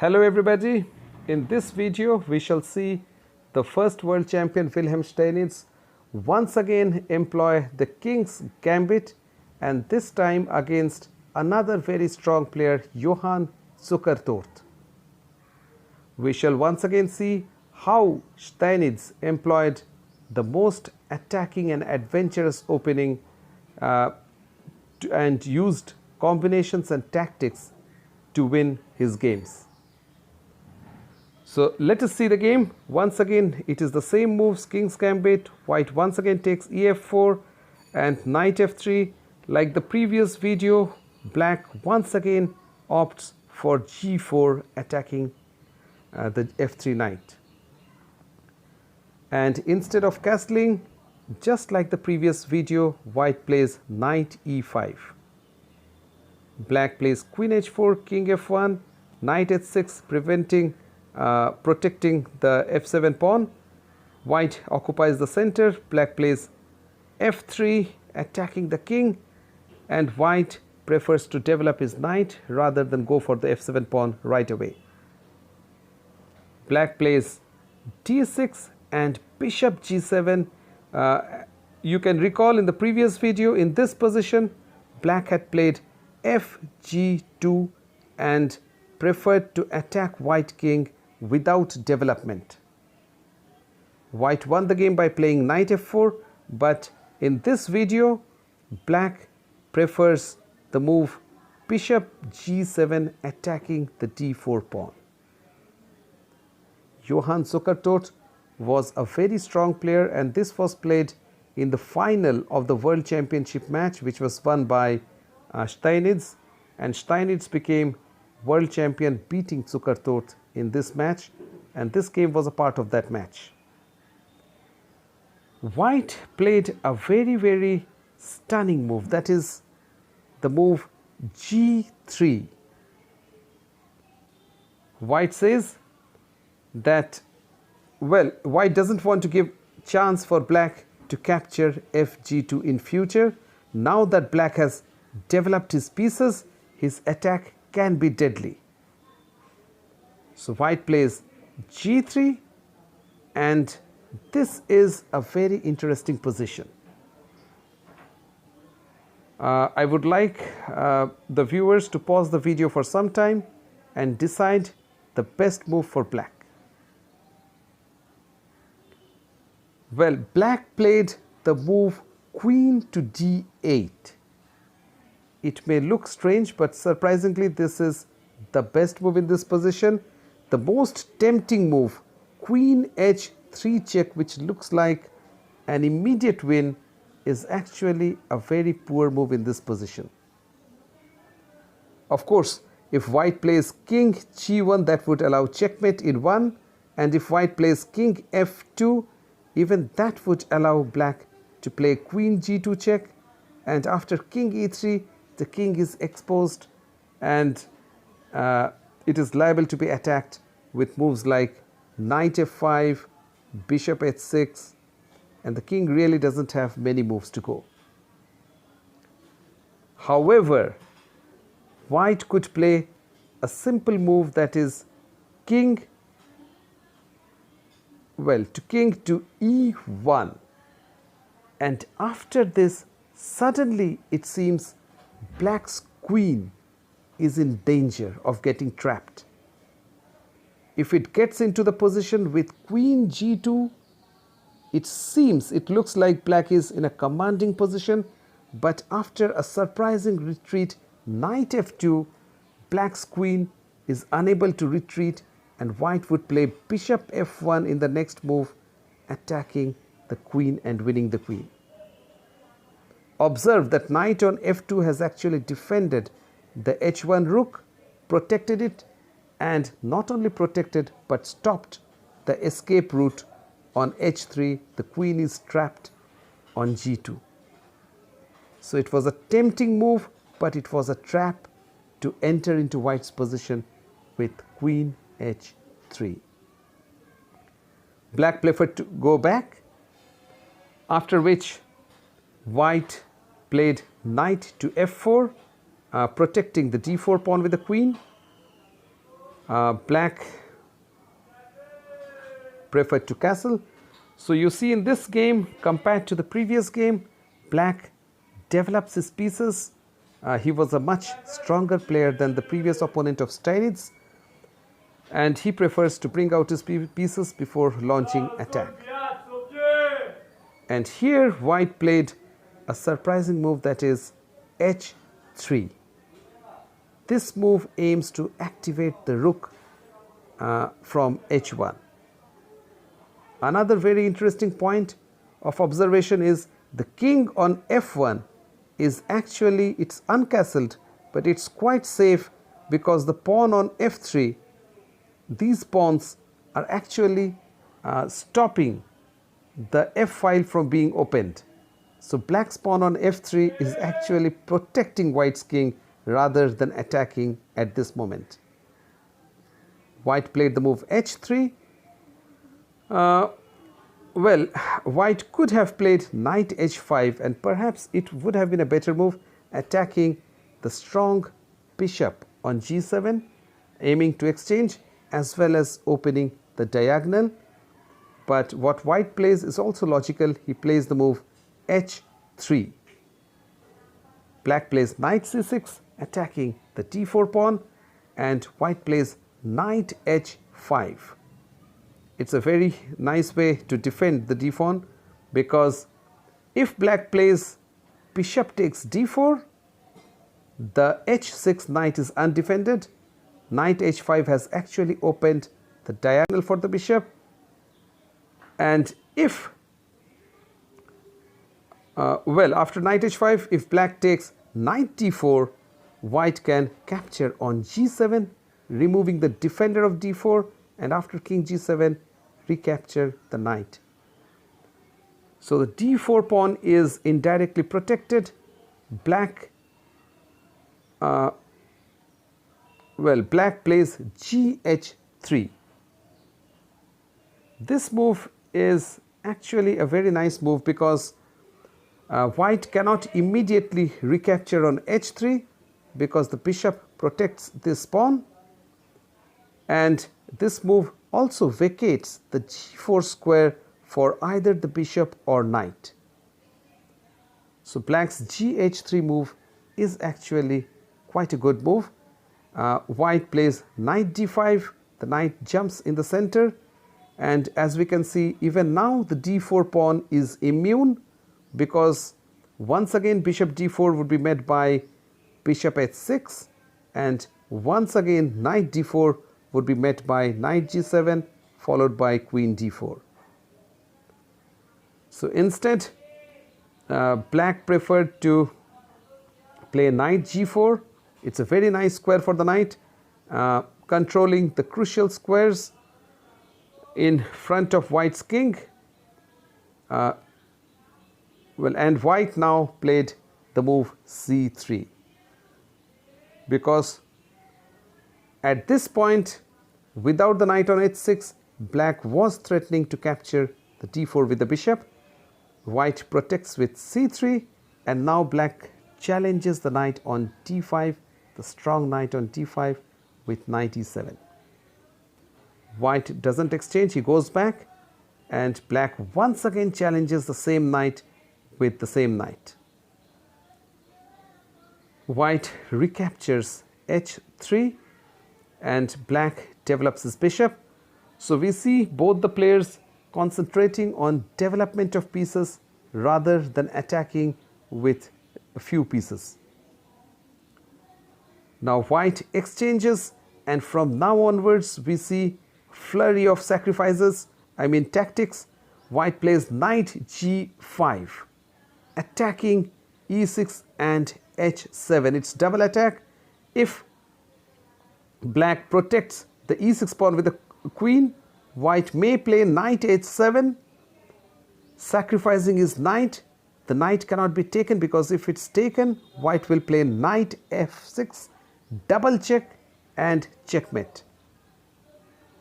Hello everybody, in this video we shall see the first world champion Wilhelm Steinitz once again employ the King's Gambit, and this time against another very strong player, Johann Zukertort. We shall once again see how Steinitz employed the most attacking and adventurous opening and used combinations and tactics to win his games. So let us see the game. Once again it is the same moves, King's Gambit. White once again takes ef4 and knight f3. Like the previous video, black once again opts for g4, attacking the f3 knight. And instead of castling, just like the previous video, white plays knight e5. Black plays queen h4, king f1, knight h6, protecting the f7 pawn. White occupies the center. Black plays f3, attacking the king, and white prefers to develop his knight rather than go for the f7 pawn right away. Black plays d6 and bishop g7. You can recall in the previous video, in this position black had played fg2 and preferred to attack white king without development. White won the game by playing knight f4, but in this video black prefers the move bishop g7, attacking the d4 pawn. Johann Zukertort was a very strong player, and this was played in the final of the World Championship match, which was won by Steinitz, and Steinitz became world champion, beating Zukertort in this match, and this game was a part of that match. White played a very stunning move, that is the move g3. White says that, well, white doesn't want to give chance for black to capture fg2 in future. Now that black has developed his pieces, his attack can be deadly. So white plays g3, and this is a very interesting position. I would like the viewers to pause the video for some time and decide the best move for black. Well, black played the move queen to d8. It may look strange, but surprisingly this is the best move in this position. The most tempting move, queen h3 check, which looks like an immediate win, is actually a very poor move in this position. Of course, if white plays king g1, that would allow checkmate in 1, and if white plays king f2, even that would allow black to play queen g2 check, and after king e3 the king is exposed, and it is liable to be attacked with moves like knight f5, bishop h6, and the king really doesn't have many moves to go. However, white could play a simple move, that is king to e1, and after this suddenly it seems black's queen is in danger of getting trapped. If it gets into the position with queen g2, it looks like black is in a commanding position, but after a surprising retreat knight f2, black's queen is unable to retreat, and white would play bishop f1 in the next move, attacking the queen and winning the queen. Observe that knight on f2 has actually defended the h1 rook, protected it, and not only protected but stopped the escape route on h3. The queen is trapped on g2. So it was a tempting move, but it was a trap to enter into white's position with queen h3. Black preferred to go back, after which white played knight to f4, protecting the d4 pawn with the queen. Black preferred to castle. So you see in this game, compared to the previous game, Black develops his pieces. He was a much stronger player than the previous opponent of Steinitz, and he prefers to bring out his pieces before launching attack. And here White played a surprising move, that is h3. This move aims to activate the rook from h1. Another very interesting point of observation is the king on f1 is actually, it's uncastled, but it's quite safe because the pawn on f3, these pawns are actually stopping the f file from being opened. So Black's pawn on f3 is actually protecting White's king rather than attacking at this moment. White played the move h3. Well, White could have played knight h5, and perhaps it would have been a better move, attacking the strong bishop on g7, aiming to exchange as well as opening the diagonal. But what White plays is also logical. He plays the move h3. Black plays knight c6, attacking the d4 pawn, and White plays knight h5. It's a very nice way to defend the d pawn, because if Black plays bishop takes d4, the h6 knight is undefended. Knight h5 has actually opened the diagonal for the bishop, and if well, after knight h5, if Black takes knight d4, White can capture on g7, removing the defender of d4, and after king g7, recapture the knight. So the d4 pawn is indirectly protected. Black Black plays gh3. This move is actually a very nice move, because White cannot immediately recapture on h3 because the bishop protects this pawn, and this move also vacates the g4 square for either the bishop or knight. So Black's gh3 move is actually quite a good move. White plays knight d5, the knight jumps in the center, and as we can see, even now the d4 pawn is immune, because once again bishop d4 would be met by bishop h6, and once again knight d4 would be met by knight g7 followed by queen d4. So instead, Black preferred to play knight g4. It's a very nice square for the knight, controlling the crucial squares in front of White's king. And White now played the move c3, because at this point, without the knight on h6, Black was threatening to capture the d4 with the bishop. White protects with c3, and now Black challenges the knight on d5, the strong knight on d5 with knight e7. White doesn't exchange, he goes back, and Black once again challenges the same knight with the same knight. White recaptures h3, and Black develops his bishop. So we see both the players concentrating on development of pieces rather than attacking with a few pieces. Now White exchanges, and from now onwards we see flurry of sacrifices, tactics. White plays knight g5, attacking e6 and h7. It's double attack. If Black protects the e6 pawn with a queen, White may play knight h7, sacrificing his knight. The knight cannot be taken, because if it's taken, White will play knight f6, double check and checkmate.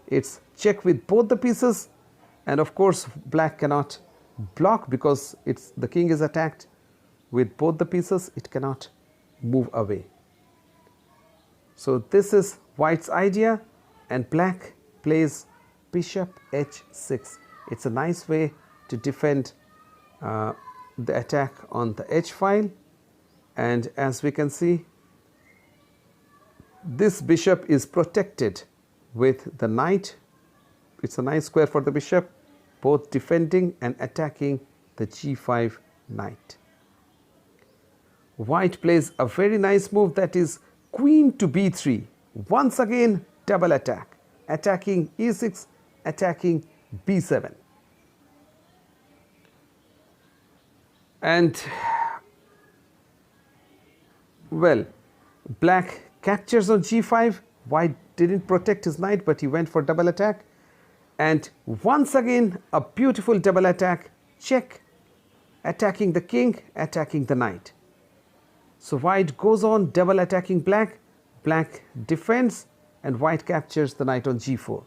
It's check with both the pieces, and of course Black cannot block because the king is attacked with both the pieces. It cannot move away. So this is White's idea. and black plays bishop h6. It's a nice way to defend the attack on the h file, and as we can see, this bishop is protected with the knight. It's a nice square for the bishop, both defending and attacking the g5 knight. White plays a very nice move, that is queen to b3. Once again, double attack, attacking e6, attacking b7. And well, black captures on g5. White didn't protect his knight, but he went for double attack. And once again, a beautiful double attack, check, attacking the king, attacking the knight. So white goes on double attacking black, black defends, and white captures the knight on g4.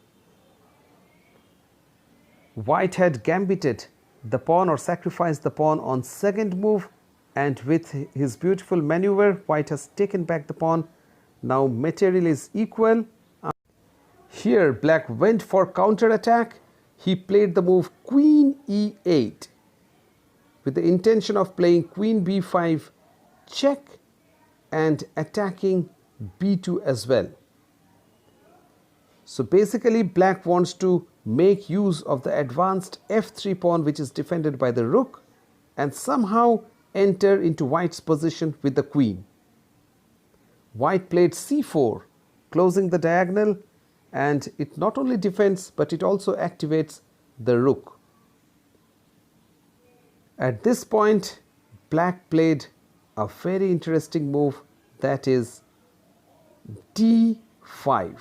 White had gambited the pawn or sacrificed the pawn on second move, and with his beautiful maneuver, white has taken back the pawn. Now material is equal. Here black went for counter attack. He played the move queen e8 with the intention of playing queen b5 check and attacking b2 as well. So basically black wants to make use of the advanced f3 pawn, which is defended by the rook, and somehow enter into white's position with the queen. White played c4, closing the diagonal, and it not only defends but it also activates the rook. At this point, black played a very interesting move, that is d5.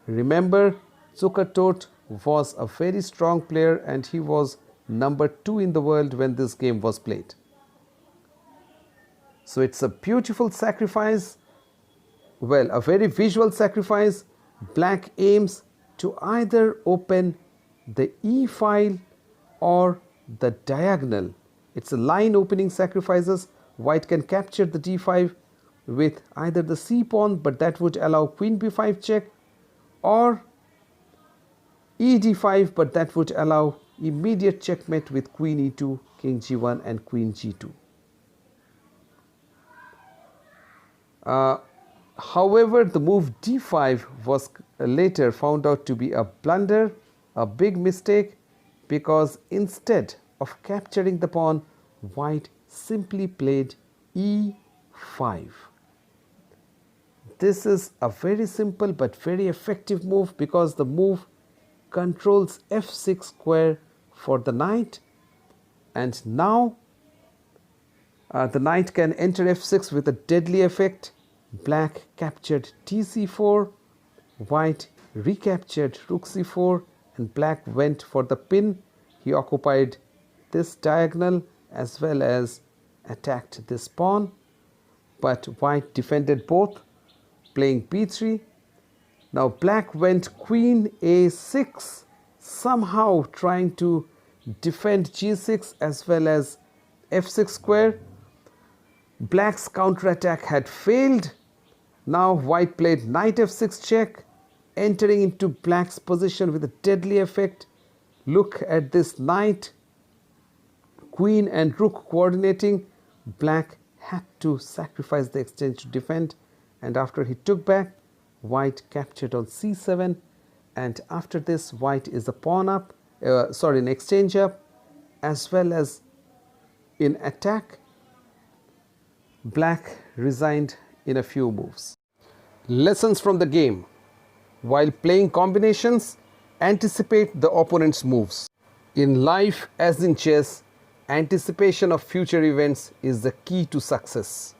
Remember, Zukertort was a very strong player and he was number 2 in the world when this game was played. So it's a beautiful sacrifice, well, a very visual sacrifice. Black aims to either open the e file or the diagonal. It's a line opening sacrifices. White can capture the d5 with either the c pawn, but that would allow queen b5 check, or e d5, but that would allow immediate checkmate with queen e2, king g1 and queen g2. However, the move d5 was later found out to be a blunder, a big mistake, because instead of capturing the pawn, white simply played e5. This is a very simple but very effective move, because the move controls f6 square for the knight, and now the knight can enter f6 with a deadly effect. Black captured tc4, white recaptured rook c4, and black went for the pin. He occupied this diagonal as well as attacked this pawn, but white defended both, playing b3. Now black went queen a6, somehow trying to defend g6 as well as f6 square. Black's counterattack had failed. Now white played knight f6 check, entering into black's position with a deadly effect. Look at this knight, queen and rook coordinating. Black had to sacrifice the exchange to defend, and after he took back, white captured on c7, and after this white is a pawn up, an exchange up, as well as in attack. Black resigned in a few moves. Lessons from the game: while playing combinations, anticipate the opponent's moves. In life as in chess, anticipation of future events is the key to success.